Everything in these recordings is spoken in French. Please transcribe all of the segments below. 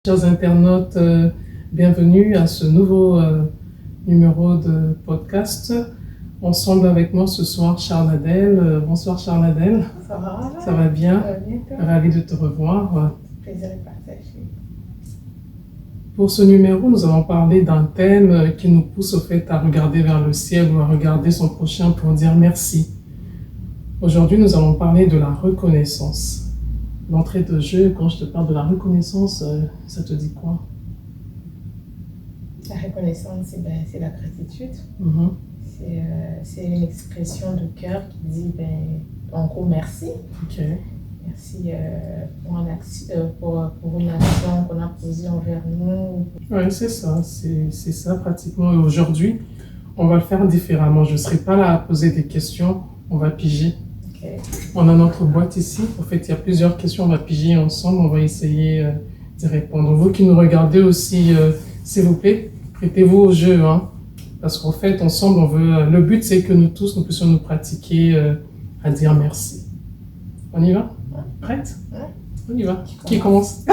Chers internautes, bienvenue à ce nouveau numéro de podcast. Ensemble avec moi ce soir, Charles Adel. Bonsoir Charles Adel. Ça va? Ça va bien? Ça va bien, toi? Ravi de te revoir. Plaisir de partager. Pour ce numéro, nous allons parler d'un thème qui nous pousse au fait à regarder vers le ciel ou à regarder son prochain pour dire merci. Aujourd'hui, nous allons parler de la reconnaissance. L'entrée de jeu, quand je te parle de la reconnaissance, ça te dit quoi? La reconnaissance, c'est la gratitude. Mhm. C'est une expression de cœur qui dit, en gros, merci. Ok. Merci pour une action qu'on a posée envers nous. Oui, c'est ça pratiquement. Et aujourd'hui, on va le faire différemment. Je ne serai pas là à poser des questions, on va piger. Okay. On a notre boîte ici. En fait, il y a plusieurs questions, on va piger ensemble, on va essayer d'y répondre. Vous qui nous regardez aussi, s'il vous plaît, prêtez-vous au jeu, hein, parce qu'en fait, ensemble, le but, c'est que nous tous, nous puissions nous pratiquer à dire merci. On y va? Prête? Ouais. On y va. Qui commence?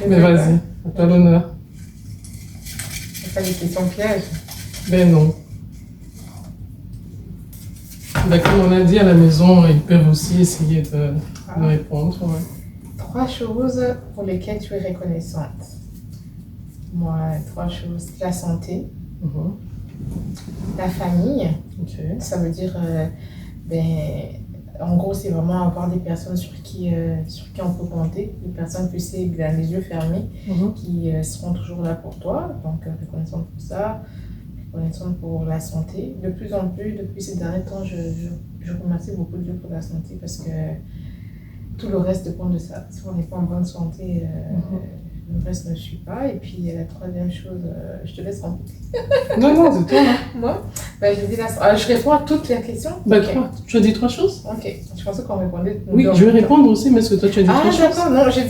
Mais vas-y, à toi l'honneur. C'est pas des questions pièges. Ben non. Ben, comme on a dit à la maison, ils peuvent aussi essayer de répondre. Ouais. 3 choses pour lesquelles tu es reconnaissante. Moi, 3 choses. La santé, la famille. Ok. Ça veut dire, en gros, c'est vraiment avoir des personnes sur qui on peut compter, des personnes, tu sais, les yeux fermés, qui seront toujours là pour toi. Donc, reconnaissante pour ça, reconnaissante pour la santé. De plus en plus, depuis ces derniers temps, je remercie beaucoup Dieu pour la santé parce que tout le reste dépend de ça. Si on n'est pas en bonne santé, le reste ne suit pas. Et puis, la troisième chose, je te laisse remplir. Non, c'est toi. Hein. Moi, je dis je réponds à toutes les questions. Ben, Okay. tu as dit 3 choses? Ok, je pensais qu'on répondait. Oui, je vais répondre aussi, mais est-ce que toi tu as dit 3 choses? Ah, d'accord, non, j'ai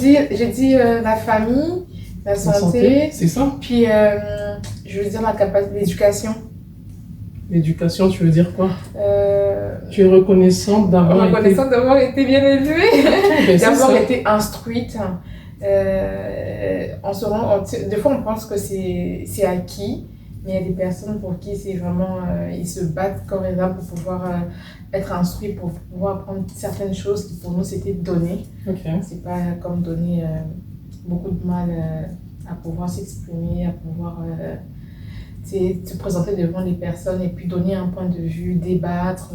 dit la famille, la santé, c'est ça? Puis je veux dire la capacité d'éducation. L'éducation, tu veux dire quoi? Tu es reconnaissante d'avoir été bien élevée, Ben, d'avoir été instruite. Des fois, on pense que c'est acquis, mais il y a des personnes pour qui c'est vraiment. Ils se battent corps et âme pour pouvoir être instruits, pour pouvoir apprendre certaines choses qui pour nous c'était donné. Okay. C'est pas comme donner beaucoup de mal à pouvoir s'exprimer, à pouvoir se présenter devant les personnes et puis donner un point de vue, débattre,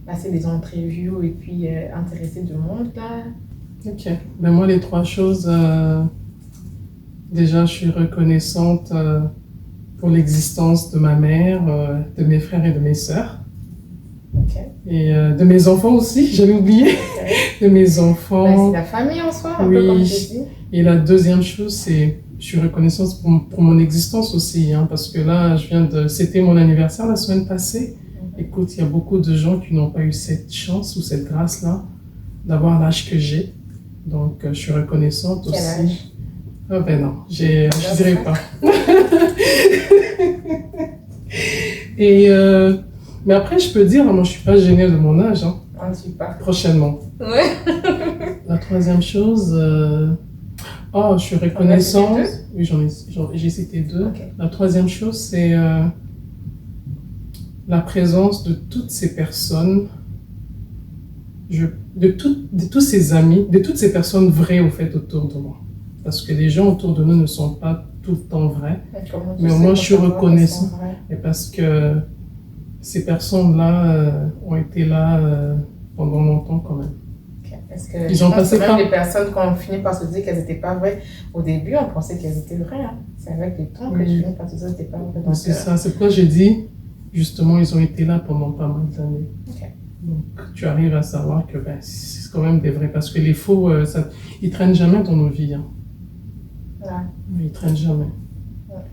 passer des entrevues et puis intéresser du monde là. Ok. Ben moi, les 3 choses, déjà, je suis reconnaissante pour l'existence de ma mère, de mes frères et de mes sœurs. Okay. Et de mes enfants aussi, j'avais oublié. Okay. De mes enfants. C'est la famille en soi, un oui. peu comme tu dis. Et la deuxième chose, c'est je suis reconnaissante pour mon existence aussi, hein, parce que là, c'était mon anniversaire la semaine passée. Écoute, il y a beaucoup de gens qui n'ont pas eu cette chance ou cette grâce-là d'avoir l'âge que j'ai. Donc, je suis reconnaissante Quel aussi. âge? Ah ben non, je dirais pas. Et mais après, je peux dire, moi, je suis pas gênée de mon âge. Hein. On ne suit pas. Prochainement. Ouais. La troisième chose, je suis reconnaissante. Oui, j'ai cité 2. Okay. La troisième chose, c'est la présence de toutes ces personnes, de tous ces amis, de toutes ces personnes vraies au fait autour de moi. Parce que les gens autour de nous ne sont pas tout le temps vrais. Mais au moins, je suis reconnaissante. Et parce que ces personnes-là ont été là pendant longtemps quand même. Okay. Parce que ils ont passé même des personnes qu'on finit par se dire qu'elles n'étaient pas vraies. Au début, on pensait qu'elles étaient vraies. Hein. C'est avec le temps que je finis par se dire qu'elles n'étaient pas vraies. C'est ça. C'est pourquoi j'ai dit, justement, ils ont été là pendant pas mal d'années. Okay. Donc, tu arrives à savoir que c'est quand même des vrais. Parce que les faux, ils traînent jamais dans nos vies. Hein. Ouais. Ils traînent jamais. Ouais.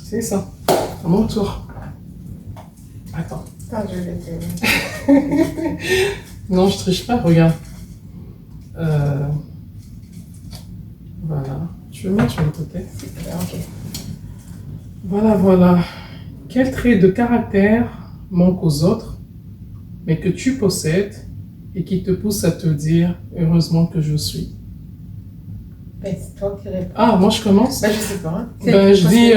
C'est ça. À mon tour. Attends. Je vais te... Non, je triche pas, regarde. Voilà. Tu veux mettre sur le côté? Ok. Voilà. Quel trait de caractère manque aux autres, mais que tu possèdes et qui te pousse à te dire « heureusement que je suis ». Ben, c'est toi qui réponds. Ah, moi je commence. Ben, je sais pas. Hein. Je dis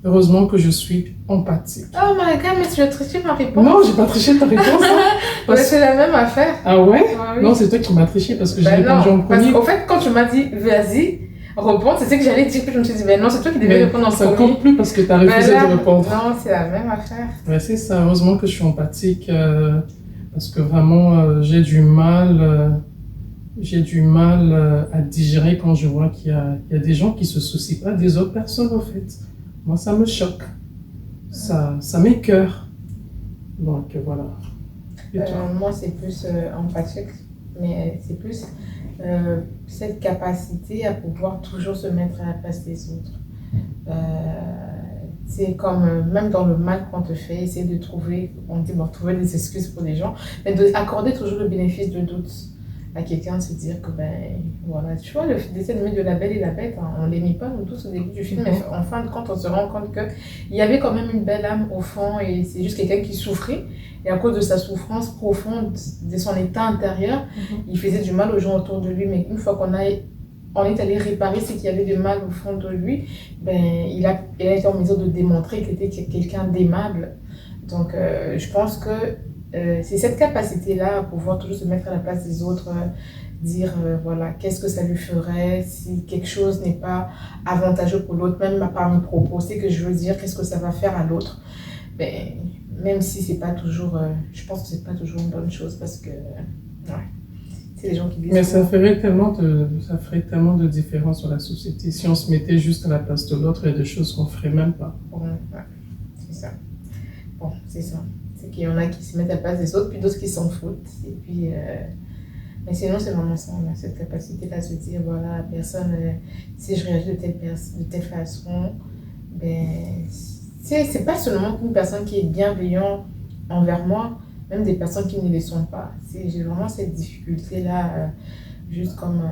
heureusement que je suis empathique. Oh my god, mais tu as triché ma réponse. Non, j'ai pas triché ta réponse. Hein, c'est la même affaire. Ah ouais? Oui. Non, c'est toi qui m'as triché parce que j'ai répondu en premier. Parce qu'en fait, quand tu m'as dit vas-y, réponds, c'est ce que j'allais dire, que je me suis dit, ben non, c'est toi qui devais répondre en premier. Ça compte plus parce que tu as refusé de répondre. Non, c'est la même affaire. Ouais, c'est ça. Heureusement que je suis empathique parce que vraiment, j'ai du mal. À digérer quand je vois qu'il y a des gens qui se soucient pas des autres personnes, en fait. Moi, ça me choque. Ça m'écoeure. Donc, voilà. Et toi? Moi, c'est plus empathique, mais c'est plus cette capacité à pouvoir toujours se mettre à la place des autres. C'est comme, même dans le mal qu'on te fait, essayer de trouver, on dit, bon, trouver des excuses pour les gens, mais d'accorder toujours le bénéfice de doute à quelqu'un, se dire que, ben, voilà, tu vois, le dessin animé de La Belle et la Bête, hein, on l'aimait pas, nous tous, au début du film, mais en fin de compte, on se rend compte qu'il y avait quand même une belle âme au fond, et c'est juste quelqu'un qui souffrait, et à cause de sa souffrance profonde, de son état intérieur, il faisait du mal aux gens autour de lui, mais une fois on est allé réparer ce qu'il y avait de mal au fond de lui, ben, il a été en mesure de démontrer qu'il était quelqu'un d'aimable. Donc, je pense que c'est cette capacité-là à pouvoir toujours se mettre à la place des autres, dire voilà, qu'est-ce que ça lui ferait si quelque chose n'est pas avantageux pour l'autre, même par mes propos, c'est que je veux dire, qu'est-ce que ça va faire à l'autre. Ben, même si c'est pas toujours, je pense que c'est pas toujours une bonne chose parce que, ouais. C'est les gens qui disent. Mais ça ferait tellement de différence sur la société si on se mettait juste à la place de l'autre. Il y a des choses qu'on ferait même pas. Bon, ouais, c'est ça. Bon, c'est ça. C'est qu'il y en a qui se mettent à la place des autres, puis d'autres qui s'en foutent. Et puis, mais sinon, c'est vraiment ça. On a cette capacité-là à se dire, voilà, la personne, si je réagis de telle façon, ben, c'est pas seulement une personne qui est bienveillante envers moi, même des personnes qui ne le sont pas. J'ai vraiment cette difficulté-là, juste comme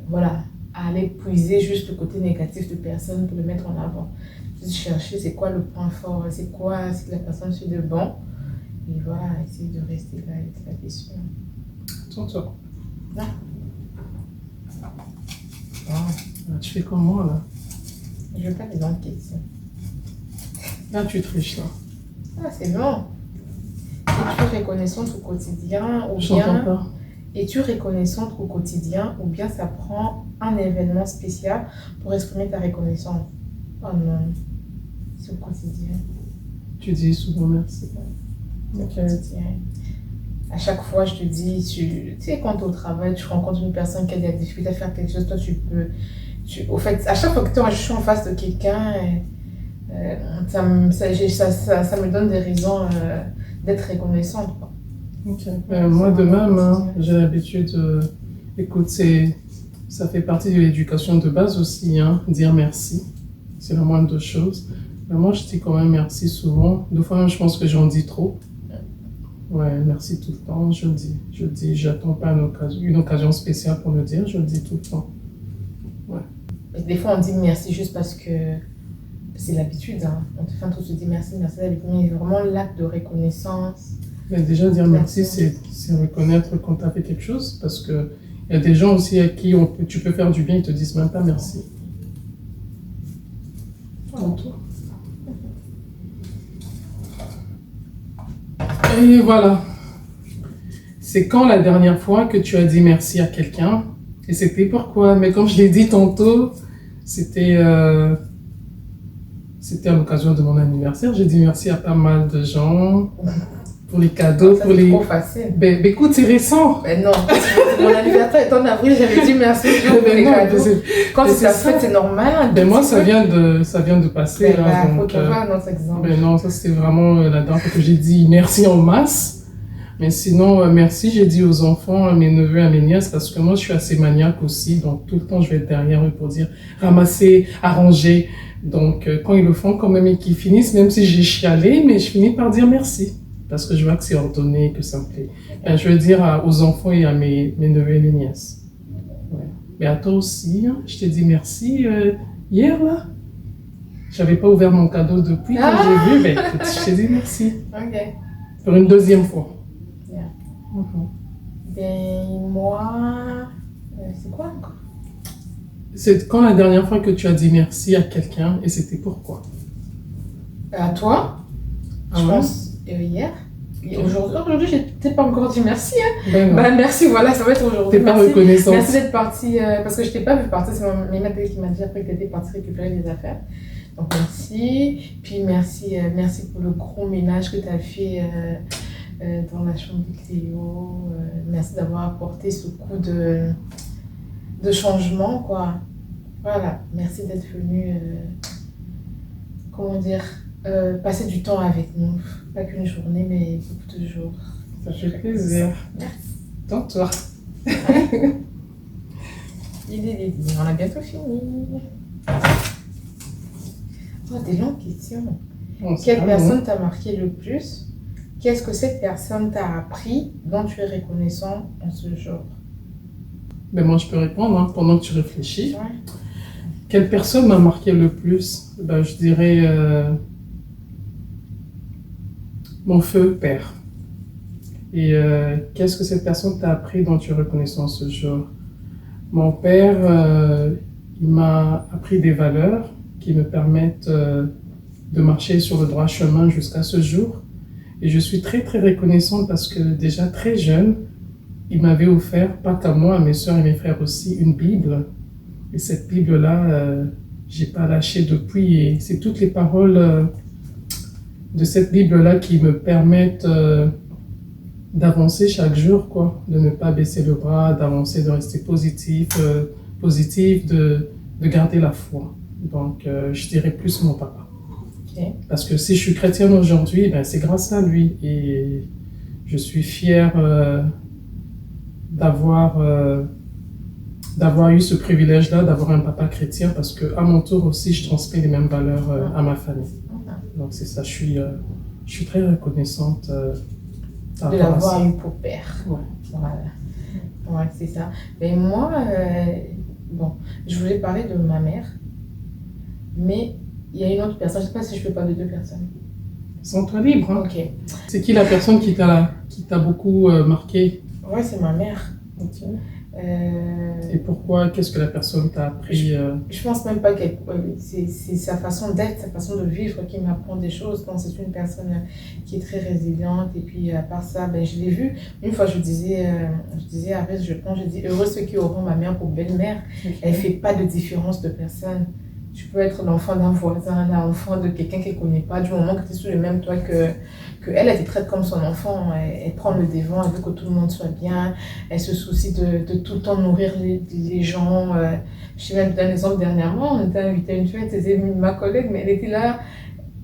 voilà, à aller puiser juste le côté négatif de personne pour le mettre en avant. Juste chercher c'est quoi le point fort, c'est quoi ce que la personne fait de bon. Et voilà, essayer de rester là avec la question. Attends. Non. Ah, tu fais comment là? Je veux pas les bonnes questions. Là, tu triches là. Ah, c'est bon. Es-tu reconnaissante au quotidien ou J'entends pas. Es-tu reconnaissante au quotidien ou bien ça prend un événement spécial pour exprimer ta reconnaissance? Oh non, c'est au quotidien. Tu dis souvent merci. Au quotidien. À chaque fois, je te dis, tu sais, quand tu es au travail, tu rencontres une personne qui a des difficultés à faire quelque chose, toi tu peux. Au fait, à chaque fois que je suis en face de quelqu'un, ça me donne des raisons d'être reconnaissante. Quoi. Ok. Moi de même, j'ai l'habitude, écoute, ça fait partie de l'éducation de base aussi, dire merci. C'est la moindre des choses. Mais moi, je dis quand même merci souvent. Des fois même, je pense que j'en dis trop. Ouais, merci tout le temps, je le dis. Je le dis, j'attends pas une occasion spéciale pour le dire, je le dis tout le temps. Ouais. Et des fois, on dit merci juste parce que c'est l'habitude. On te fait un truc, tu dis merci, mais vraiment l'acte de reconnaissance. Mais déjà, dire merci, c'est reconnaître quand tu as fait quelque chose, parce qu'il y a des gens aussi à qui tu peux faire du bien, ils te disent même pas merci. Comme toi. Et voilà. C'est quand la dernière fois que tu as dit merci à quelqu'un? Et c'était pourquoi? Mais comme je l'ai dit tantôt, c'était à l'occasion de mon anniversaire. J'ai dit merci à pas mal de gens pour les cadeaux. C'est trop facile. Ben écoute, c'est récent. Ben non, mon anniversaire est en avril, j'avais dit merci pour les cadeaux. Quand c'est ta fête, c'est normal. Ben moi, ça vient de passer. Ben, faut qu'on voit un autre exemple. Ben non, ça c'était vraiment la dernière fois que j'ai dit merci en masse. Mais sinon, merci, j'ai dit aux enfants, à mes neveux, à mes nièces, parce que moi, je suis assez maniaque aussi. Donc, tout le temps, je vais être derrière eux pour dire ramasser, arranger. Donc, quand ils le font, quand même, et qu'ils finissent, même si j'ai chialé, mais je finis par dire merci. Parce que je vois que c'est ordonné, que ça me plaît. Je veux dire aux enfants et à mes neveux et mes nièces. Ouais. Mais à toi aussi, je t'ai dit merci hier, là. J'avais pas ouvert mon cadeau depuis que j'ai vu, mais je t'ai dit merci. Ok. Pour une deuxième fois. Ben, moi, c'est quoi encore? C'est quand la dernière fois que tu as dit merci à quelqu'un et c'était pourquoi? À toi, Ah je ouais? pense hier. Et aujourd'hui, je t'ai pas encore dit merci. Hein. Ben non. Bah, merci, voilà, ça va être aujourd'hui. T'es pas Merci. reconnaissante. Merci d'être partie, parce que je t'ai pas vu partir, c'est ma mère qui m'a dit après que tu étais partie récupérer des affaires. Donc merci. Puis merci, merci pour le gros ménage que tu as fait dans la chambre de Cléo. Merci d'avoir apporté ce coup de changement, quoi. Voilà, merci d'être venu, comment dire, passer du temps avec nous. Pas qu'une journée, mais beaucoup de jours. Ça fait plaisir. Merci. Tends-toi. On a bientôt fini. Oh, des longues questions. Quelle personne t'a marqué le plus? Qu'est-ce que cette personne t'a appris dont tu es reconnaissant en ce jour? Ben moi, je peux répondre hein, pendant que tu réfléchis. Ouais. Quelle personne m'a marqué le plus? Ben, je dirais mon feu père. Et qu'est-ce que cette personne t'a appris dont tu es reconnaissant ce jour? Mon père, il m'a appris des valeurs qui me permettent de marcher sur le droit chemin jusqu'à ce jour. Et je suis très très reconnaissante parce que déjà très jeune, il m'avait offert, pas qu'à moi, à mes soeurs et mes frères aussi, une Bible. Et cette Bible-là, j'ai pas lâché depuis. Et c'est toutes les paroles de cette Bible-là qui me permettent d'avancer chaque jour, quoi. De ne pas baisser le bras, d'avancer, de rester positif, de garder la foi. Donc, je dirais plus mon papa. Okay. Parce que si je suis chrétienne aujourd'hui, ben, c'est grâce à lui. Et je suis fière d'avoir eu ce privilège-là, d'avoir un papa chrétien, parce qu'à mon tour aussi, je transmets les mêmes valeurs à ma famille. Donc c'est ça, je suis très reconnaissante de l'avoir eu pour père. Ouais. Voilà. Ouais, c'est ça. Mais moi, bon, je voulais parler de ma mère, mais il y a une autre personne, je ne sais pas si je peux parler de deux personnes. Sens-toi libre. Hein. Ok. C'est qui la personne qui t'a beaucoup marqué? Ouais, c'est ma mère. Ok. Et pourquoi? Qu'est-ce que la personne t'a appris? Je pense même pas que c'est sa façon d'être, sa façon de vivre qui m'apprend des choses. Donc c'est une personne qui est très résiliente. Et puis à part ça, ben, je l'ai vue. Une fois je disais à Rez, je dis heureux ceux qui auront ma mère pour belle-mère. Okay. Elle fait pas de différence de personne. Tu peux être l'enfant d'un voisin, l'enfant de quelqu'un qu'elle ne connaît pas. Du moment que tu es sur le même toit elle te traite comme son enfant. Elle prend le devant, elle veut que tout le monde soit bien. Elle se soucie de tout le temps nourrir les gens. Je vais même donner un exemple dernièrement. On était invité à une fête, c'était ma collègue, mais elle était là.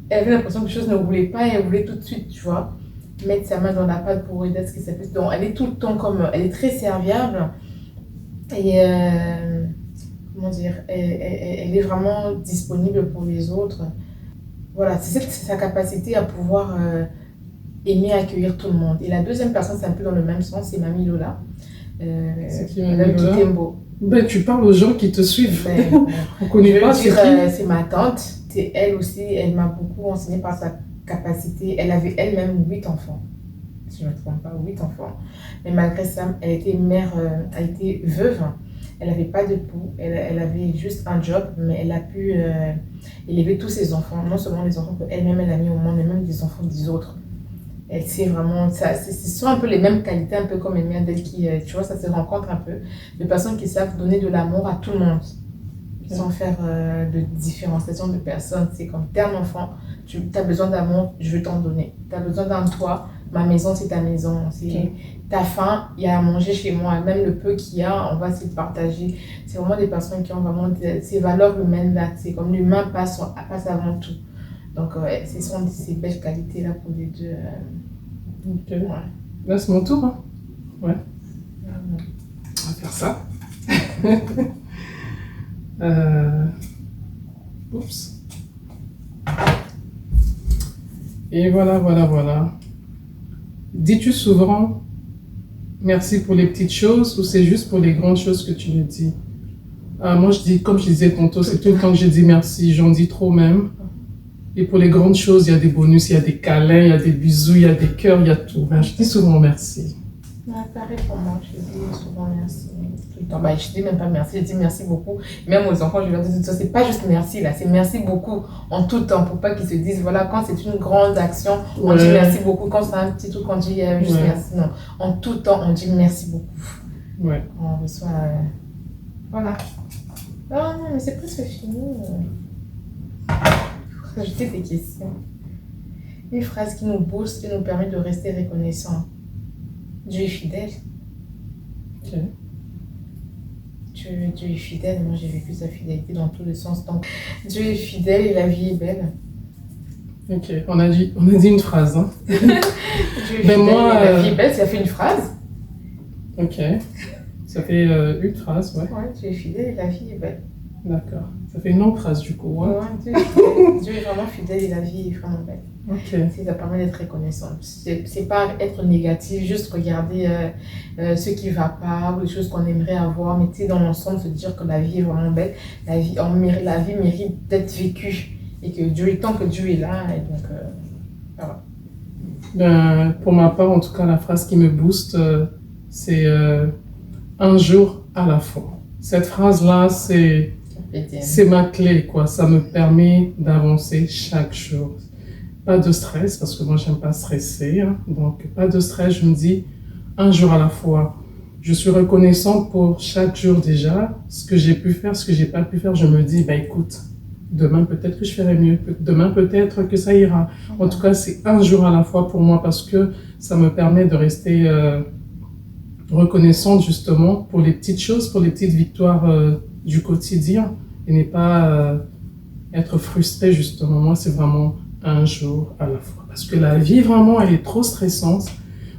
Elle avait l'impression que les choses ne roulaient pas et elle voulait tout de suite, tu vois, mettre sa main dans la pâte pour aider à ce qui s'appelle. Donc elle est tout le temps elle est très serviable. Et comment dire, elle est vraiment disponible pour les autres. Voilà, c'est sa capacité à pouvoir aimer accueillir tout le monde. Et la deuxième personne, c'est un peu dans le même sens, c'est Mamie Lola. C'est qui Mamie Lola? Ben, tu parles aux gens qui te suivent. Ben, on connaît pas, c'est ma tante. C'est elle aussi, elle m'a beaucoup enseigné par sa capacité. Elle avait elle-même 8 enfants. Si je ne me trompe pas, 8 enfants. Mais malgré ça, elle était elle était veuve. Elle n'avait pas de pouls, elle avait juste un job, mais elle a pu élever tous ses enfants, non seulement les enfants qu'elle-même elle a mis au monde, mais même des enfants des autres. Elle sait vraiment, ce sont un peu les mêmes qualités, un peu comme les miennes d'elle qui, tu vois, ça se rencontre un peu, de personnes qui savent donner de l'amour à tout le monde, sans faire de différenciation de personnes. C'est comme, t'es un enfant, tu as besoin d'amour, je vais t'en donner. Tu as besoin d'un toit, ma maison c'est ta maison. T'as faim, il y a à manger chez moi. Même le peu qu'il y a, on va se le partager. C'est vraiment des personnes qui ont vraiment ces valeurs humaines là. C'est comme l'humain passe avant tout. Donc, ce sont ces belles qualités là pour les deux. Ok. Ouais. Là, c'est mon tour. Hein. Ouais. On va faire ça. Oups. Et voilà. Dis-tu souvent merci pour les petites choses ou c'est juste pour les grandes choses que tu le dis? Moi, je dis, comme je disais tantôt, c'est tout le temps que je dis merci, j'en dis trop même. Et pour les grandes choses, il y a des bonus, il y a des câlins, il y a des bisous, il y a des cœurs, il y a tout. Je dis souvent merci. Pareil pour moi, je dis souvent merci tout le temps. Bah, je dis même pas merci, je dis merci beaucoup. Même aux enfants, je leur dis tout ça, c'est pas juste merci là, c'est merci beaucoup en tout temps pour pas qu'ils se disent, voilà, quand c'est une grande action, on dit merci beaucoup. Quand c'est un petit truc, on dit juste merci. Non, en tout temps, on dit merci beaucoup. Ouais. On reçoit. Voilà. Ah non, mais c'est presque fini. Faut rajouter des questions. Une phrase qui nous booste et nous permet de rester reconnaissants. Dieu est fidèle. Ok. Dieu est fidèle. Moi, j'ai vécu sa fidélité dans tous les sens. Donc, Dieu est fidèle et la vie est belle. Ok, on a dit une phrase. Hein. Dieu est fidèle et la vie est belle, ça fait une phrase. Ok. Ça fait une phrase, ouais. Ouais, Dieu est fidèle et la vie est belle. D'accord. Ça fait une longue phrase du coup. Ouais, Dieu est fidèle. Dieu est vraiment fidèle et la vie est vraiment belle. Ok. Ça permet d'être reconnaissant. C'est pas être négatif, juste regarder ce qui va pas ou les choses qu'on aimerait avoir, mais tu sais, dans l'ensemble, se dire que la vie est vraiment belle. La vie mérite d'être vécue et que tant que Dieu est là, et donc voilà. Ben, pour ma part, en tout cas, la phrase qui me booste, c'est un jour à la fois. Cette phrase-là, c'est ma clé, quoi. Ça me permet d'avancer chaque jour. Pas de stress, parce que moi, j'aime pas stresser. Hein. Donc, pas de stress, je me dis un jour à la fois. Je suis reconnaissante pour chaque jour déjà. Ce que j'ai pu faire, ce que j'ai pas pu faire, je me dis, bah écoute, demain peut-être que je ferai mieux. Demain peut-être que ça ira. En tout cas, c'est un jour à la fois pour moi parce que ça me permet de rester reconnaissante justement pour les petites choses, pour les petites victoires du quotidien et ne pas être frustrée justement. Moi, c'est vraiment un jour à la fois. Parce que la vie, vraiment, elle est trop stressante.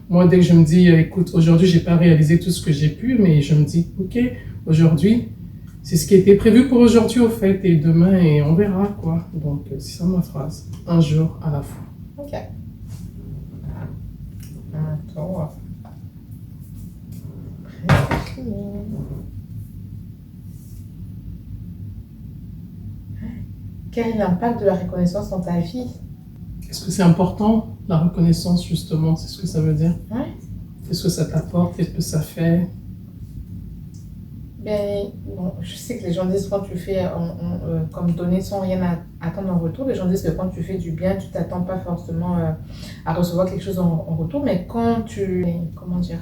Moi, dès que je me dis, écoute, aujourd'hui, j'ai pas réalisé tout ce que j'ai pu, mais je me dis, ok, aujourd'hui, c'est ce qui était prévu pour aujourd'hui, au fait, et demain, et on verra, quoi. Donc, c'est ça ma phrase. Un jour à la fois. Ok. Attends. Presque fini. Quel est l'impact de la reconnaissance dans ta vie? Est-ce que c'est important, la reconnaissance, justement? C'est ce que ça veut dire? Ouais. Qu'est-ce que ça t'apporte? Qu'est-ce que ça fait? Ben, bon, je sais que les gens disent quand tu fais comme donner sans rien attendre en retour, les gens disent que quand tu fais du bien, tu t'attends pas forcément à recevoir quelque chose en retour, mais quand comment dire,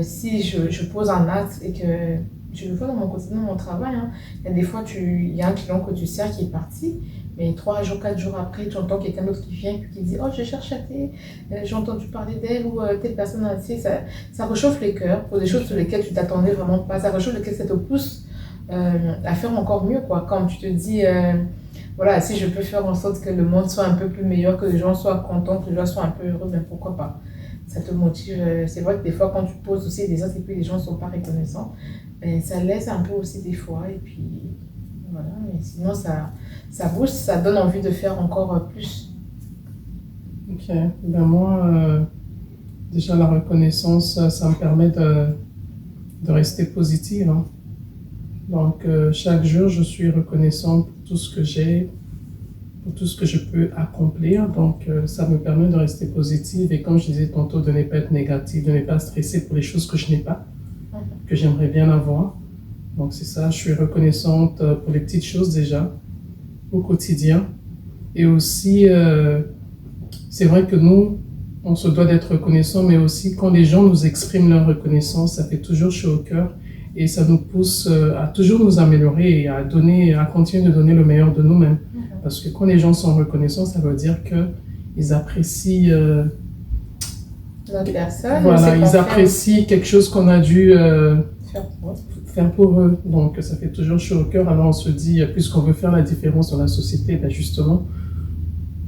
si je pose un acte et que je le vois dans mon quotidien, dans mon travail, hein, il y a des fois, il y a un client que tu sers qui est parti, mais 3 jours, 4 jours après, tu entends quelqu'un d'autre qui vient et qui dit « Oh, je cherche à j'ai entendu parler d'elle ou telle personne, tu sais, ça réchauffe les cœurs pour des choses sur lesquelles tu t'attendais vraiment pas. Ça réchauffe lesquelles ça te pousse à faire encore mieux, quoi. Quand tu te dis, voilà, si je peux faire en sorte que le monde soit un peu plus meilleur, que les gens soient contents, que les gens soient un peu heureux, ben pourquoi pas. Ça te motive. C'est vrai que des fois, quand tu poses aussi des actes et puis les gens ne sont pas reconnaissants, ben, ça laisse un peu aussi des fois. Et puis, voilà. Mais sinon, ça booste, ça donne envie de faire encore plus. Ok. Ben moi, déjà, la reconnaissance, ça me permet de rester positive. Hein. Donc, chaque jour, je suis reconnaissante pour tout ce que j'ai, pour tout ce que je peux accomplir. Donc, ça me permet de rester positive. Et comme je disais tantôt, de ne pas être négative, de ne pas stresser pour les choses que je n'ai pas, que j'aimerais bien avoir. Donc, c'est ça, je suis reconnaissante pour les petites choses déjà, au quotidien. Et aussi, c'est vrai que nous, on se doit d'être reconnaissant, mais aussi quand les gens nous expriment leur reconnaissance, ça fait toujours chaud au cœur et ça nous pousse à toujours nous améliorer et à continuer de donner le meilleur de nous-mêmes. Parce que quand les gens sont reconnaissants, ça veut dire qu'ils apprécient notre personne. Voilà, ils apprécient quelque chose qu'on a dû faire pour eux. Donc ça fait toujours chaud au cœur. Alors on se dit, puisqu'on veut faire la différence dans la société, ben justement,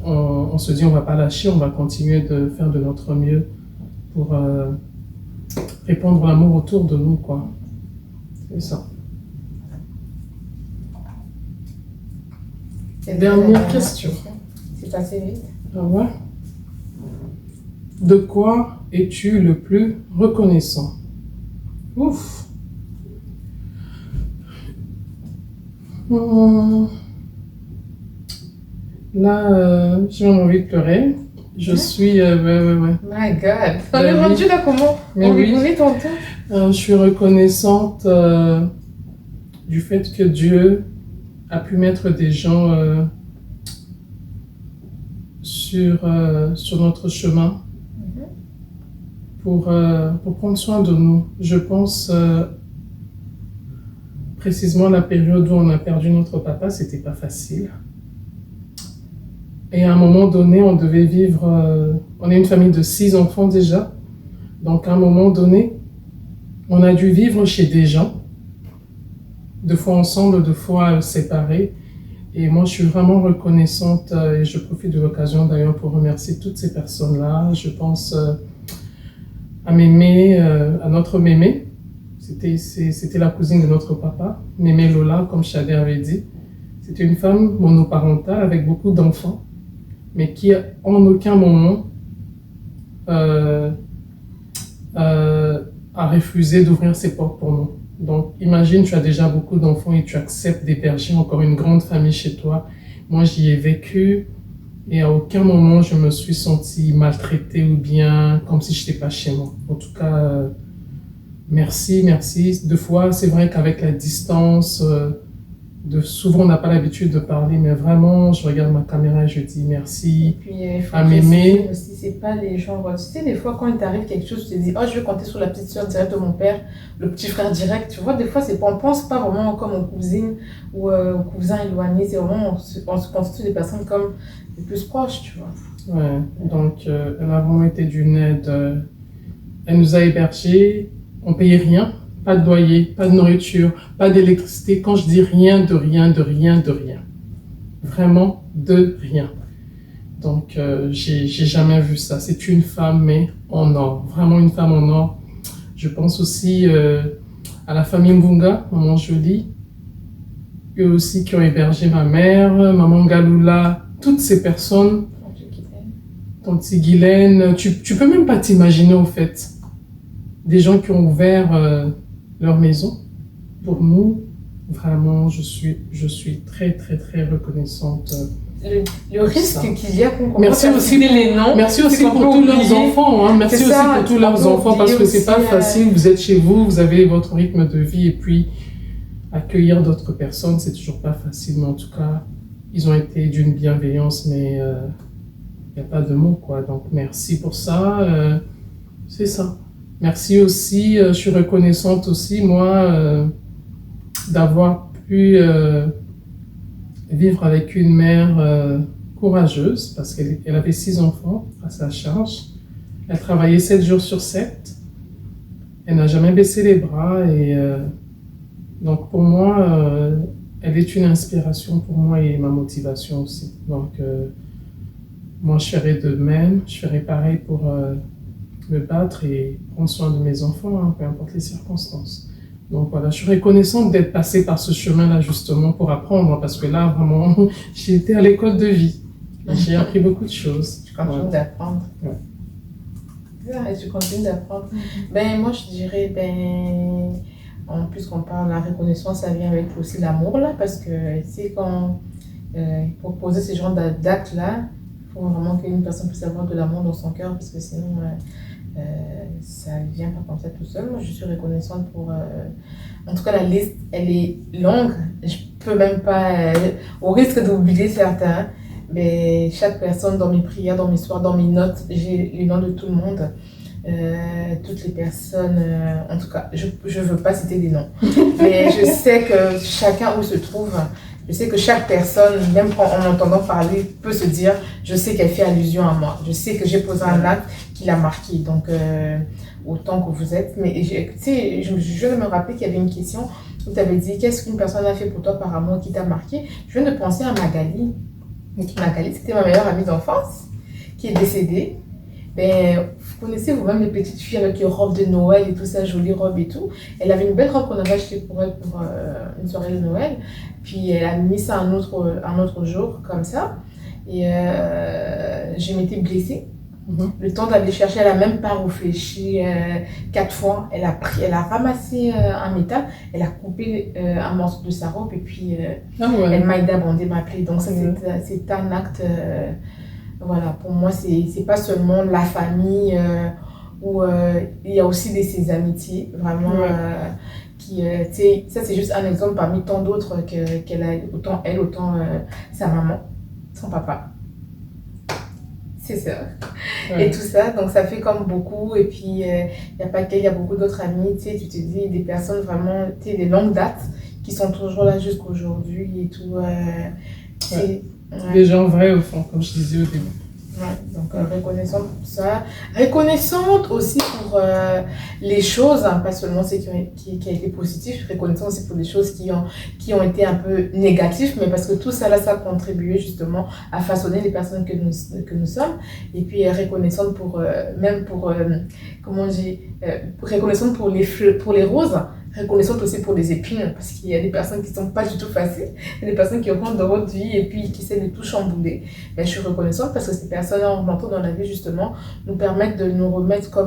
on se dit on va pas lâcher, on va continuer de faire de notre mieux pour répandre l'amour autour de nous, quoi. C'est ça. Dernière question. C'est passé vite. Ah ouais. De quoi es-tu le plus reconnaissant? Ouf. Là, j'ai envie de pleurer. Je suis... ouais. My God. On est rendu là comment? On rigolait tantôt. Je suis reconnaissante du fait que Dieu a pu mettre des gens sur notre chemin pour prendre soin de nous. Je pense précisément la période où on a perdu notre papa, c'était pas facile. Et à un moment donné, on devait vivre... on est une famille de 6 enfants déjà. Donc à un moment donné, on a dû vivre chez des gens, 2 fois ensemble, 2 fois séparés. Et moi, je suis vraiment reconnaissante et je profite de l'occasion d'ailleurs pour remercier toutes ces personnes-là. Je pense à Mémé, à notre Mémé. C'était la cousine de notre papa, Mémé Lola, comme Chadé avait dit. C'était une femme monoparentale avec beaucoup d'enfants, mais qui en aucun moment a refusé d'ouvrir ses portes pour nous. Donc, imagine, tu as déjà beaucoup d'enfants et tu acceptes d'héberger encore une grande famille chez toi. Moi, j'y ai vécu et à aucun moment je me suis sentie maltraitée ou bien comme si je n'étais pas chez moi. En tout cas, merci, merci. 2 fois, c'est vrai qu'avec la distance, souvent on n'a pas l'habitude de parler, mais vraiment, je regarde ma caméra et je dis merci. Et puis, il faut à Mémé. aussi, c'est pas les gens. Tu sais, des fois, quand il t'arrive quelque chose, tu te dis, oh, je vais compter sur la petite soeur directe de mon père, le petit frère direct. Tu vois, des fois, on pense pas vraiment comme aux cousines ou aux cousins éloignés. C'est vraiment, on se constitue des personnes comme les plus proches, tu vois. Ouais, donc elle a vraiment été d'une aide. Elle nous a hébergés, on payait rien. Pas de loyer, pas de nourriture, pas d'électricité. Quand je dis rien, de rien, de rien, de rien. Vraiment de rien. Donc, j'ai jamais vu ça. C'est une femme, mais en or. Vraiment une femme en or. Je pense aussi à la famille Mbunga, Maman Jolie. Eux aussi qui ont hébergé ma mère, Maman Galula. Toutes ces personnes. Tante Guylaine. Tu peux même pas t'imaginer, au fait. Des gens qui ont ouvert leur maison. Pour nous, vraiment, je suis très, très, très reconnaissante. Le risque qu'il y a qu'on merci aussi les noms. Merci aussi pour tous leurs enfants. Hein. Merci aussi pour tous leurs enfants parce que c'est pas facile. Vous êtes chez vous, vous avez votre rythme de vie et puis accueillir d'autres personnes, c'est toujours pas facile. Mais en tout cas, ils ont été d'une bienveillance, mais il n'y a pas de mots, quoi. Donc, merci pour ça. C'est ça. Merci aussi, je suis reconnaissante aussi, moi, d'avoir pu vivre avec une mère courageuse, parce qu'elle avait 6 enfants à sa charge. Elle travaillait 7 jours sur 7. Elle n'a jamais baissé les bras. Et donc, pour moi, elle est une inspiration pour moi et ma motivation aussi. Donc, moi, je ferai de même. Je ferai pareil pour... me battre et prendre soin de mes enfants, hein, peu importe les circonstances. Donc voilà, je suis reconnaissante d'être passée par ce chemin-là justement pour apprendre, parce que là, vraiment, j'ai été à l'école de vie. J'ai appris beaucoup de choses. Tu continues d'apprendre. Ouais. Ouais, tu continues d'apprendre. Ben, moi, je dirais, en plus qu'on parle de la reconnaissance, ça vient avec aussi l'amour, là, parce que, tu sais, quand pour poser ce genre d'actes-là, il faut vraiment qu'une personne puisse avoir de l'amour dans son cœur, parce que sinon, ça ne vient pas comme ça tout seul. Moi, je suis reconnaissante pour... en tout cas, la liste, elle est longue. Je peux même pas... au risque d'oublier certains, mais chaque personne, dans mes prières, dans mes soirs, dans mes notes, j'ai les noms de tout le monde. Toutes les personnes, en tout cas, je ne veux pas citer des noms, mais je sais que chacun où se trouve, je sais que chaque personne, même en entendant parler, peut se dire, je sais qu'elle fait allusion à moi, je sais que j'ai posé un acte qui l'a marqué, donc autant que vous êtes. Mais tu sais, je viens de me rappeler qu'il y avait une question où tu avais dit, qu'est-ce qu'une personne a fait pour toi par amour qui t'a marqué? Je viens de penser à Magali. Magali, c'était ma meilleure amie d'enfance qui est décédée. Ben, vous connaissez vous-même les petites filles avec les robes de Noël et tout ça, jolies robes et tout. Elle avait une belle robe qu'on avait achetée pour elle pour une soirée de Noël. Puis elle a mis ça un autre jour, comme ça. Et je m'étais blessée. Le temps d'aller chercher, elle a même pas réfléchi 4 fois. Elle a ramassé un métal, elle a coupé un morceau de sa robe et puis elle m'a aidé à bander ma plaie. Donc ça, c'est un acte... voilà, pour moi, c'est pas seulement la famille où il y a aussi ses amitiés, vraiment, qui, tu sais, ça c'est juste un exemple parmi tant d'autres qu'elle a, autant elle, autant sa maman, son papa, ses sœurs, et tout ça. Donc ça fait comme beaucoup, et puis il n'y a pas qu'elle, il y a beaucoup d'autres amis, tu sais, tu te dis, des personnes vraiment, tu sais, des longues dates, qui sont toujours là jusqu'à aujourd'hui et tout. Des gens vrais au fond, comme je disais au début. Ouais, donc reconnaissante pour ça. Reconnaissante aussi pour les choses, hein, pas seulement ce qui a été positif, reconnaissante aussi pour les choses qui ont été un peu négatives, mais parce que tout ça là, ça a contribué justement à façonner les personnes que nous sommes. Et puis reconnaissante pour, comment on dit, reconnaissante pour les roses. Reconnaissante aussi pour les épines, parce qu'il y a des personnes qui ne sont pas du tout faciles, il y a des personnes qui rentrent dans votre vie et puis qui essaient de tout chambouler. Mais je suis reconnaissante parce que ces personnes en rentrant dans la vie, justement, nous permettent de nous remettre face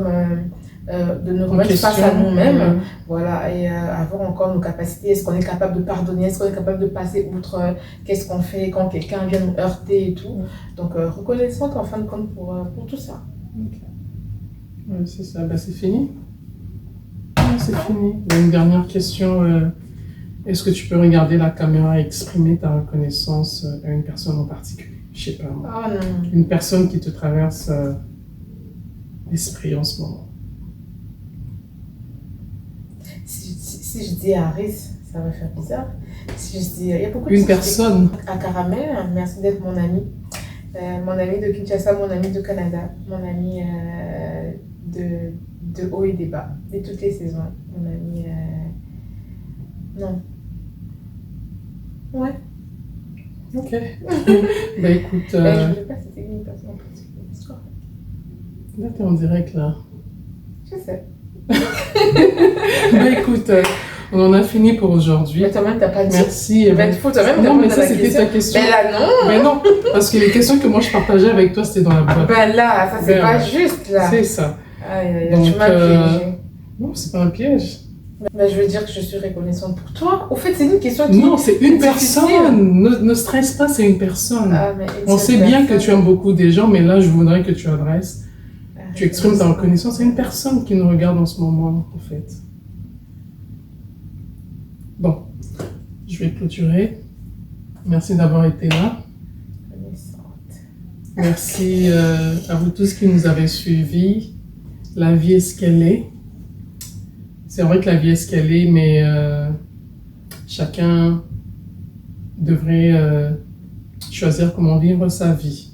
à nous-mêmes, voilà, et avoir encore nos capacités. Est-ce qu'on est capable de pardonner? Est-ce qu'on est capable de passer outre? Qu'est-ce qu'on fait quand quelqu'un vient nous heurter et tout? Donc, reconnaissante en fin de compte pour tout ça. Okay. Ouais, c'est ça, c'est fini. C'est fini. Il y a une dernière question. Est-ce que tu peux regarder la caméra et exprimer ta reconnaissance à une personne en particulier? Je sais pas moi. Oh, non. Une personne qui te traverse l'esprit en ce moment. Si je dis Aris, ça va faire bizarre. Si je dis, il y a beaucoup de une personne. À Caramel, merci d'être mon ami. Mon ami de Kinshasa, mon ami de Canada, mon ami de haut et des bas, de toutes les saisons. Mon ami. Non. Ouais. Ok. Bah écoute. Je ne voulais pas citer une personne en particulier. C'est correct. Là, t'es en direct là. Je sais. Bah écoute, on en a fini pour aujourd'hui. Mais toi-même, t'as pas dit. Merci. Faut toi-même non, mais ça, c'était ta question. Mais là, non. Mais non, parce que les questions que moi je partageais avec toi, c'était dans la boîte. Ben là, ça, c'est pas juste là. C'est ça. Aïe, tu m'as piégé. Non, c'est pas un piège. Ben, je veux dire que je suis reconnaissante pour toi. Au fait, c'est une question qui... Non, c'est une personne. Ne stresse pas, c'est une personne. On sait bien que tu aimes beaucoup des gens, mais là, je voudrais que tu adresses. Tu exprimes ta reconnaissance. C'est une personne qui nous regarde en ce moment, en fait. Bon, je vais clôturer. Merci d'avoir été là. Merci à vous tous qui nous avez suivis. La vie est ce qu'elle est. C'est vrai que la vie est ce qu'elle est, mais chacun devrait choisir comment vivre sa vie.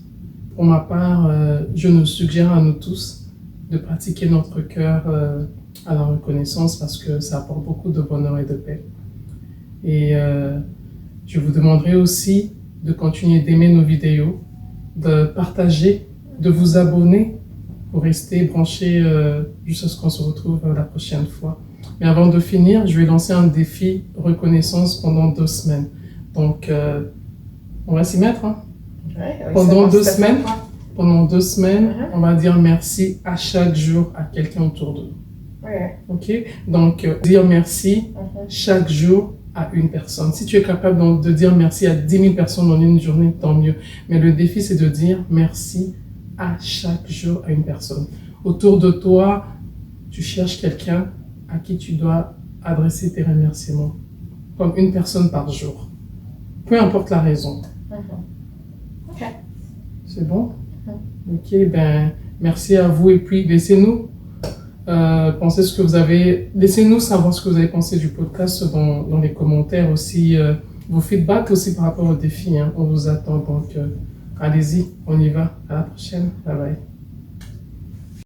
Pour ma part, je nous suggère à nous tous de pratiquer notre cœur à la reconnaissance parce que ça apporte beaucoup de bonheur et de paix. Et je vous demanderai aussi de continuer d'aimer nos vidéos, de partager, de vous abonner pour rester branchés jusqu'à ce qu'on se retrouve la prochaine fois. Mais avant de finir, je vais lancer un défi reconnaissance pendant 2 semaines. Donc, on va s'y mettre. Hein? Ouais, pendant 2 semaines, on va dire merci à chaque jour à quelqu'un autour de nous. Ouais. Ok? Donc, dire merci chaque jour à une personne. Si tu es capable de dire merci à 10 000 personnes en une journée, tant mieux. Mais le défi, c'est de dire merci à chaque jour à une personne. Autour de toi, tu cherches quelqu'un à qui tu dois adresser tes remerciements. Comme une personne par jour. Peu importe la raison. Ok. C'est bon? Ok, ben, merci à vous et puis laissez-nous penser ce que vous avez... Laissez-nous savoir ce que vous avez pensé du podcast dans les commentaires aussi. Vos feedbacks aussi par rapport au défi. Hein. On vous attend donc allez-y, on y va. À la prochaine. Bye bye.